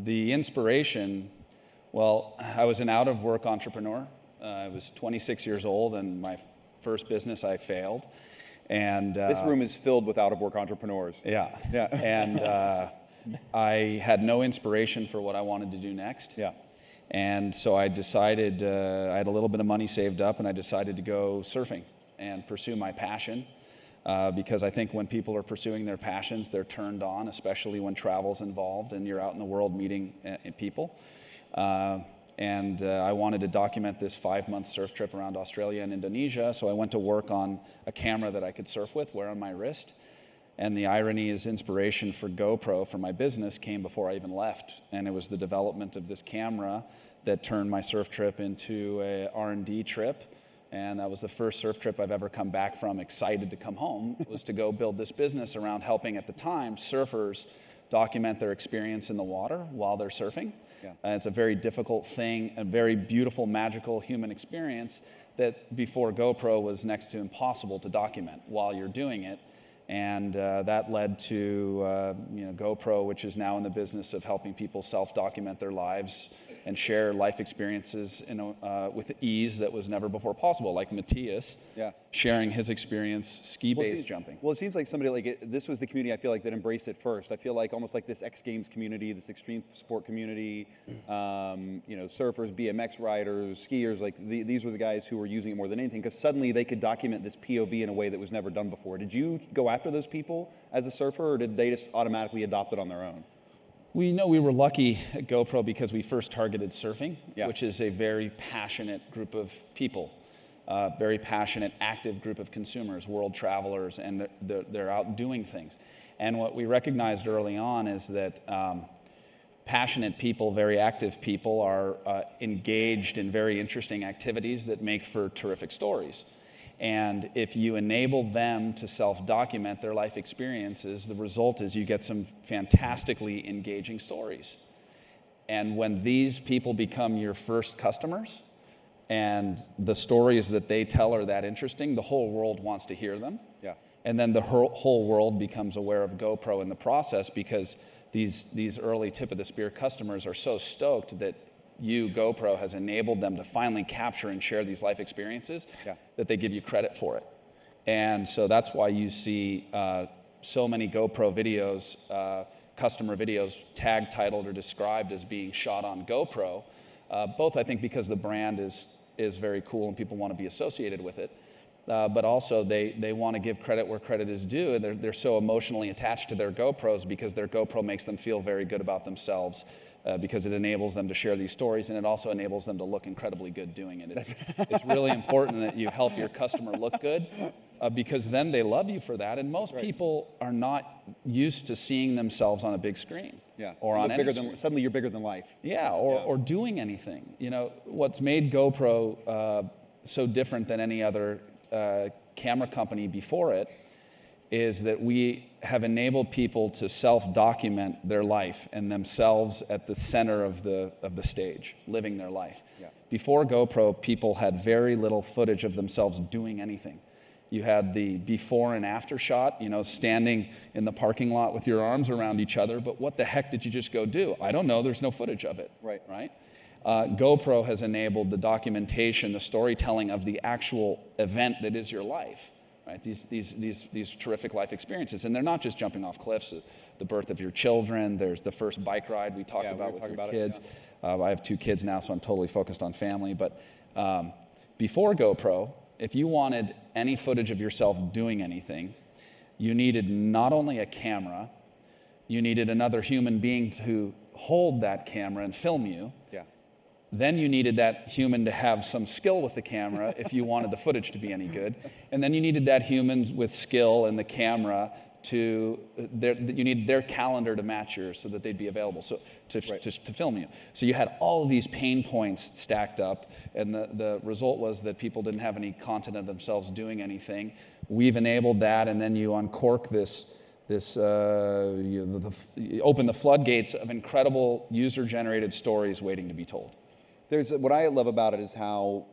The inspiration, well, I was an out-of-work entrepreneur. I was 26 years old, and my first business I failed. And this room is filled with out-of-work entrepreneurs. Yeah. And I had no inspiration for what I wanted to do next. Yeah. And so I decided, I had a little bit of money saved up, and I decided to go surfing and pursue my passion. Because I think when people are pursuing their passions, they're turned on, especially when travel's involved and you're out in the world meeting people. And I wanted to document this 5-month surf trip around Australia and Indonesia, so I went to work on a camera that I could surf with, wear on my wrist. And the irony is, inspiration for GoPro for my business came before I even left, and it was the development of this camera that turned my surf trip into a R&D trip. And that was the first surf trip I've ever come back from excited to come home, was to go build this business around helping, at the time, surfers document their experience in the water while they're surfing. Yeah. It's a very difficult thing, a very beautiful, magical human experience that before GoPro was next to impossible to document while you're doing it. And that led to GoPro, which is now in the business of helping people self-document their lives and share life experiences with ease that was never before possible, like Matthias sharing his experience ski-based jumping. Well, it seems like somebody this was the community I feel like that embraced it first. I feel like almost like this X Games community, this extreme sport community, surfers, BMX riders, skiers, like these were the guys who were using it more than anything, because suddenly they could document this POV in a way that was never done before. Did you go after those people as a surfer, or did they just automatically adopt it on their own? We know we were lucky at GoPro because we first targeted surfing, which is a very passionate group of people, very passionate, active group of consumers, world travelers, and they're out doing things. And what we recognized early on is that passionate people, very active people, are engaged in very interesting activities that make for terrific stories. And if you enable them to self-document their life experiences, the result is you get some fantastically engaging stories. And when these people become your first customers, and the stories that they tell are that interesting, the whole world wants to hear them. Yeah. And then the whole world becomes aware of GoPro in the process, because these early tip-of-the-spear customers are so stoked that GoPro has enabled them to finally capture and share these life experiences that they give you credit for it. And so that's why you see so many GoPro videos, customer videos, tag titled or described as being shot on GoPro, both I think because the brand is very cool and people want to be associated with it, but also they want to give credit where credit is due, and they're so emotionally attached to their GoPros because their GoPro makes them feel very good about themselves. Because it enables them to share these stories, and it also enables them to look incredibly good doing it. It's really important that you help your customer look good, because then they love you for that. And most people are not used to seeing themselves on a big screen, or on any screen. Suddenly you're bigger than life. Or doing anything. What's made GoPro so different than any other camera company before it is that we have enabled people to self-document their life and themselves at the center of the stage, living their life. Before GoPro, people had very little footage of themselves doing anything. You had the before and after shot, standing in the parking lot with your arms around each other, but what the heck did you just go do? I don't know, there's no footage of it, right? GoPro has enabled the documentation, the storytelling of the actual event that is your life. Right? These terrific life experiences, and they're not just jumping off cliffs. The birth of your children. There's the first bike ride we talked about with your kids. I have 2 kids now, so I'm totally focused on family. But before GoPro, if you wanted any footage of yourself doing anything, you needed not only a camera, you needed another human being to hold that camera and film you. Then you needed that human to have some skill with the camera if you wanted the footage to be any good. And then you needed that human with skill and the camera you needed their calendar to match yours so that they'd be available to film you. So you had all of these pain points stacked up, and the result was that people didn't have any content of themselves doing anything. We've enabled that, and then you uncork you open the floodgates of incredible user-generated stories waiting to be told. What I love about it is how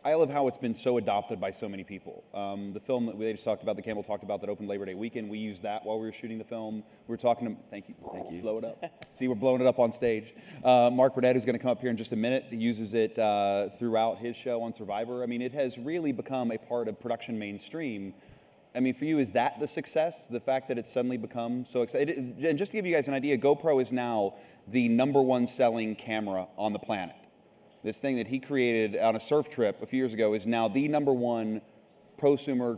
I love how it's been so adopted by so many people. The film that they just talked about, the Campbell talked about, that opened Labor Day weekend, we used that while we were shooting the film. We were talking to, thank you, blow it up. See, we're blowing it up on stage. Mark Burnett, who's going to come up here in just a minute, he uses it throughout his show on Survivor. I mean, it has really become a part of production mainstream. I mean, for you, is that the success? The fact that it's suddenly become so exciting? And just to give you guys an idea, GoPro is now the #1 selling camera on the planet. This thing that he created on a surf trip a few years ago is now the #1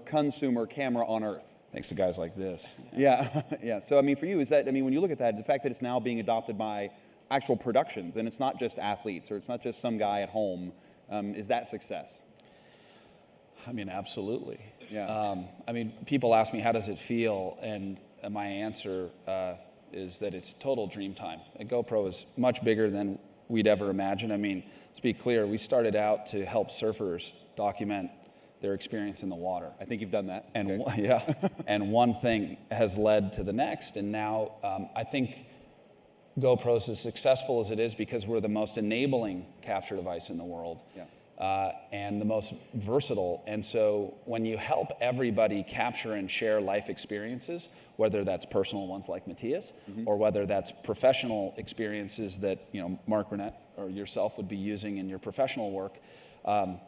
consumer camera on Earth. Thanks to guys like this. Yeah, yeah. So I mean, for you, is that, I mean, when you look at that, the fact that it's now being adopted by actual productions, and it's not just athletes, or it's not just some guy at home, is that success? I mean, absolutely. Yeah. I mean, people ask me, how does it feel? And my answer is that it's total dream time. A GoPro is much bigger than we'd ever imagine. I mean, let's be clear, we started out to help surfers document their experience in the water. I think you've done that. And okay. yeah, and one thing has led to the next. And now I think GoPro's as successful as it is because we're the most enabling capture device in the world. Yeah. And the most versatile. And so when you help everybody capture and share life experiences, whether that's personal ones like Matthias, or whether that's professional experiences that, you know, Mark Burnett or yourself would be using in your professional work, a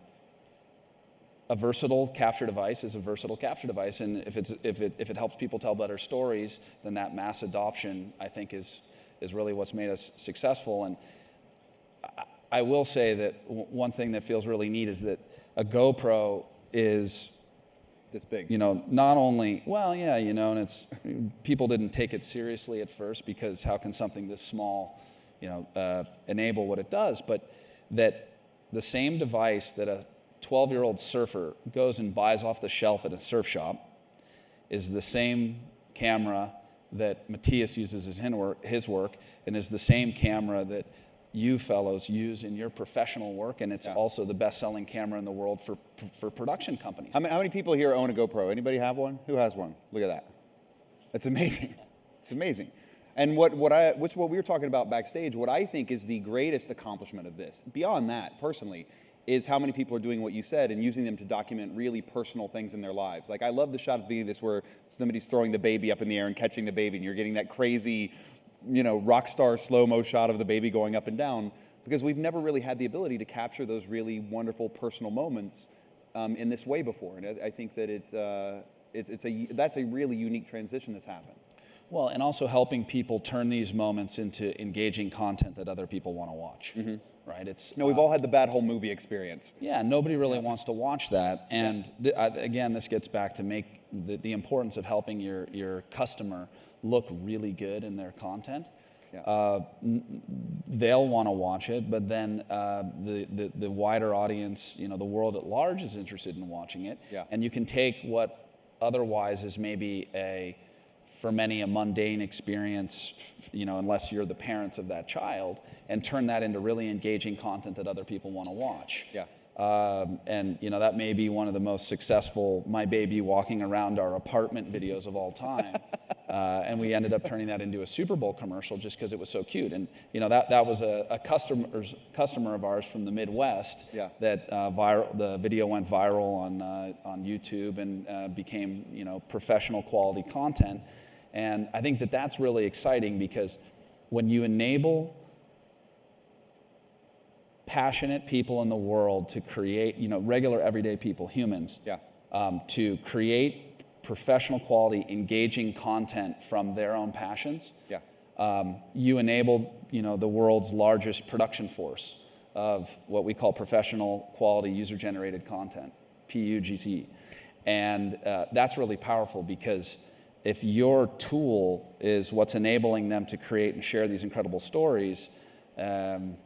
versatile capture device is a versatile capture device. And if it helps people tell better stories, then that mass adoption, I think, is really what's made us successful. And I will say that one thing that feels really neat is that a GoPro is this big. You know, not only, well, yeah, you know, and it's, people didn't take it seriously at first because how can something this small, you know, enable what it does, but that the same device that a 12-year-old surfer goes and buys off the shelf at a surf shop is the same camera that Matthias uses as his work, and is the same camera that you fellows use in your professional work, and it's also the best-selling camera in the world for production companies. How many people here own a GoPro? Anybody have one? Who has one? Look at that. That's amazing. It's amazing. And what we were talking about backstage, what I think is the greatest accomplishment of this, beyond that, personally, is how many people are doing what you said and using them to document really personal things in their lives. Like, I love the shot at the beginning of this where somebody's throwing the baby up in the air and catching the baby, and you're getting that crazy, you know, rock star slow-mo shot of the baby going up and down, because we've never really had the ability to capture those really wonderful personal moments in this way before. And I think that that's a really unique transition that's happened. Well, and also helping people turn these moments into engaging content that other people want to watch, right? It's we've all had the bad whole movie experience. Yeah, nobody really wants to watch that. And again, this gets back to make the importance of helping your customer look really good in their content. Yeah. They'll want to watch it, but then the wider audience, you know, the world at large is interested in watching it. Yeah. And you can take what otherwise is maybe for many a mundane experience, you know, unless you're the parents of that child, and turn that into really engaging content that other people want to watch. Yeah. And you know, that may be one of the most successful my baby walking around our apartment videos of all time. And we ended up turning that into a Super Bowl commercial just because it was so cute. And you know, that was a customer of ours from the Midwest. Yeah. That the video went viral on YouTube and became, you know, professional quality content. And I think that that's really exciting, because when you enable passionate people in the world to create, you know, regular everyday people, humans, to create professional quality, engaging content from their own passions, you enable, you know, the world's largest production force of what we call professional quality user-generated content, PUGC. And that's really powerful, because if your tool is what's enabling them to create and share these incredible stories, and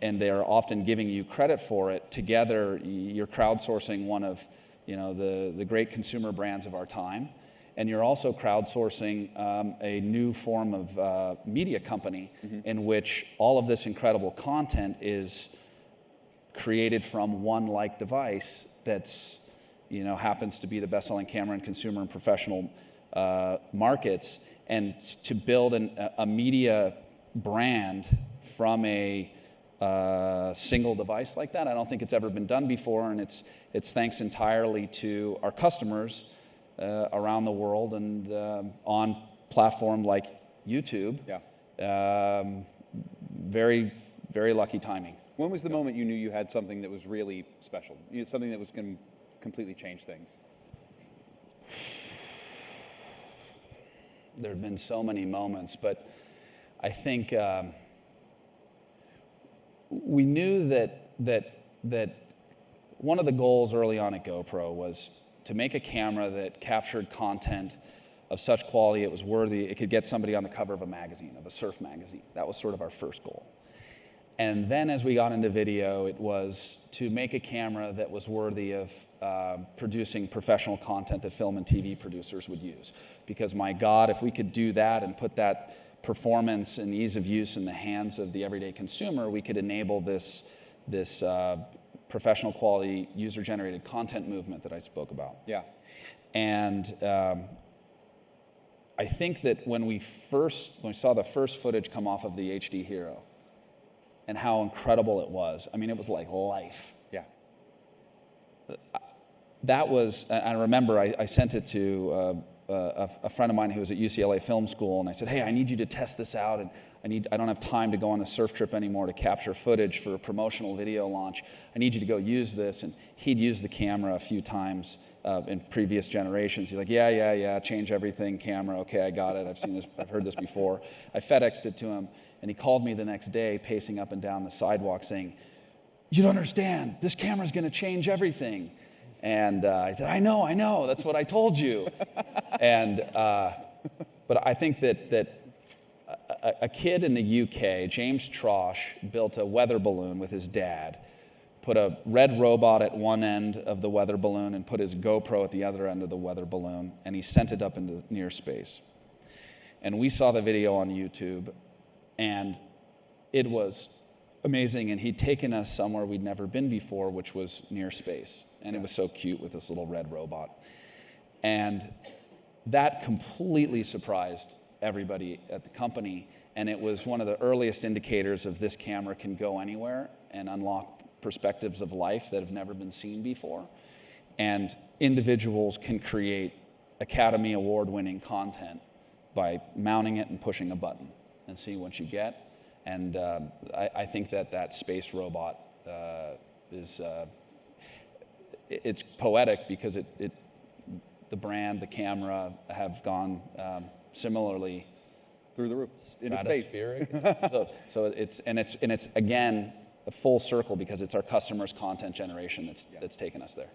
they're often giving you credit for it, together you're crowdsourcing one of, you know, the great consumer brands of our time, and you're also crowdsourcing a new form of media company in which all of this incredible content is created from one device that's, you know, happens to be the best-selling camera in consumer and professional markets, and to build a media brand from a single device like that. I don't think it's ever been done before, and it's thanks entirely to our customers around the world and on platform like YouTube. Yeah. Very, very lucky timing. When was the moment you knew you had something that was really special? Something that was going to completely change things? There have been so many moments, but I think we knew that one of the goals early on at GoPro was to make a camera that captured content of such quality it was worthy, it could get somebody on the cover of a magazine, of a surf magazine. That was sort of our first goal. And then as we got into video, it was to make a camera that was worthy of producing professional content that film and TV producers would use. Because my God, if we could do that and put that performance and ease of use in the hands of the everyday consumer, we could enable this professional quality user-generated content movement that I spoke about. Yeah. And I think that when we saw the first footage come off of the HD Hero and how incredible it was, I mean, it was like life. Yeah. That was, I remember I sent it to a friend of mine who was at UCLA Film School, and I said, hey, I need you to test this out, and I don't have time to go on a surf trip anymore to capture footage for a promotional video launch. I need you to go use this. And he'd used the camera a few times in previous generations. He's like, yeah, change everything, camera, okay, I got it, I've seen this, I've heard this before. I FedExed it to him, and he called me the next day, pacing up and down the sidewalk saying, you don't understand, this camera's gonna change everything. And I said, I know, that's what I told you. And, but I think that a kid in the UK, James Trosh, built a weather balloon with his dad, put a red robot at one end of the weather balloon and put his GoPro at the other end of the weather balloon, and he sent it up into near space. And we saw the video on YouTube, and it was amazing, and he'd taken us somewhere we'd never been before, which was near space. And it was so cute with this little red robot. And that completely surprised everybody at the company, and it was one of the earliest indicators of this camera can go anywhere and unlock perspectives of life that have never been seen before. And individuals can create Academy Award-winning content by mounting it and pushing a button and seeing what you get. And I think that space robot is it's poetic because the brand, the camera have gone similarly through the roof into space. so it's again a full circle because it's our customers' content generation that's taken us there.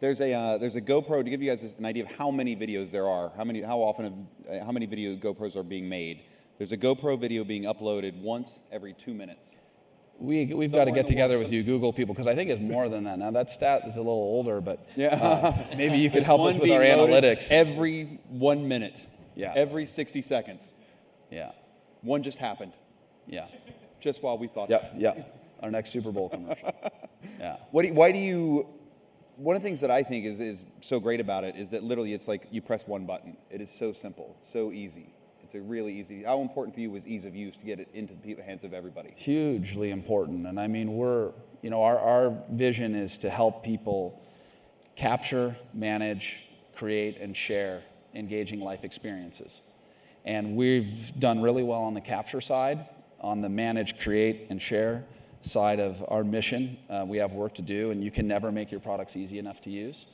There's a GoPro to give you guys an idea of how many videos there are, how many video GoPros are being made. There's a GoPro video being uploaded once every 2 minutes. We've got to get together with you Google people, because I think it's more than that. Now that stat is a little older, but maybe you could help us with our analytics. Every 1 minute. Yeah. Every 60 seconds. Yeah. One just happened. Yeah. Just while we thought. Yeah. Our next Super Bowl commercial. Yeah. One of the things that I think is so great about it is that literally it's like you press one button. It is so simple, so easy. It's a really easy. How important for you was ease of use to get it into the hands of everybody? Hugely important. And I mean, our vision is to help people capture, manage, create, and share engaging life experiences. And we've done really well on the capture side. On the manage, create, and share side of our mission, we have work to do, and you can never make your products easy enough to use.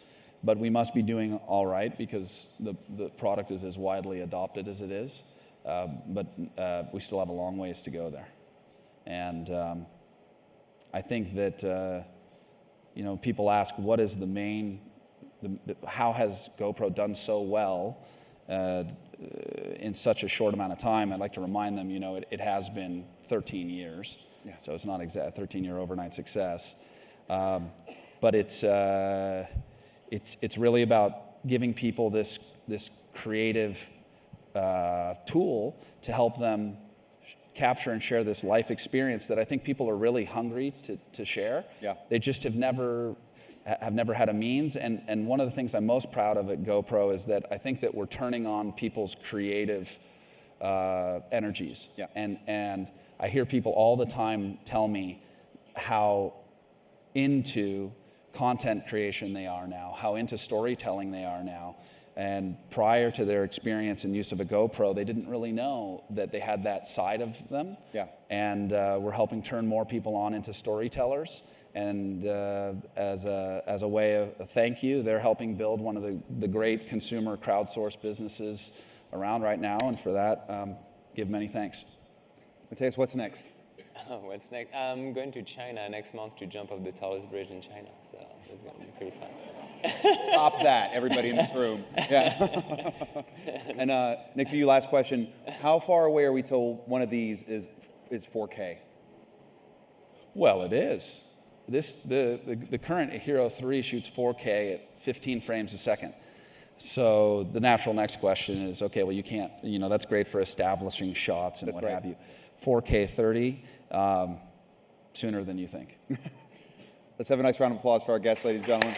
But we must be doing all right because the product is as widely adopted as it is. But we still have a long ways to go there. And I think that people ask, what is how has GoPro done so well in such a short amount of time? I'd like to remind them, it has been 13 years. Yeah. So it's not a 13-year overnight success. But it's really about giving people this creative tool to help them capture and share this life experience that I think people are really hungry to share. Yeah. They just have never had a means. And one of the things I'm most proud of at GoPro is that I think that we're turning on people's creative energies. Yeah. And I hear people all the time tell me how into content creation they are now, how into storytelling they are now. And prior to their experience and use of a GoPro, they didn't really know that they had that side of them. Yeah. And we're helping turn more people on into storytellers. And as a way of a thank you, they're helping build one of the great consumer crowdsourced businesses around right now. And for that, give many thanks. Matthias, what's next? Oh, what's next? I'm going to China next month to jump off the tallest bridge in China, so it's going to be pretty fun. Top that, everybody in this room. Yeah. And Nick, for you, last question. How far away are we till one of these is 4K? Well, it is. The current Hero 3 shoots 4K at 15 frames a second. So the natural next question is, okay, well, you can't, that's great for establishing shots and That's what right. have you. 4K 30, sooner than you think. Let's have a nice round of applause for our guests, ladies and gentlemen.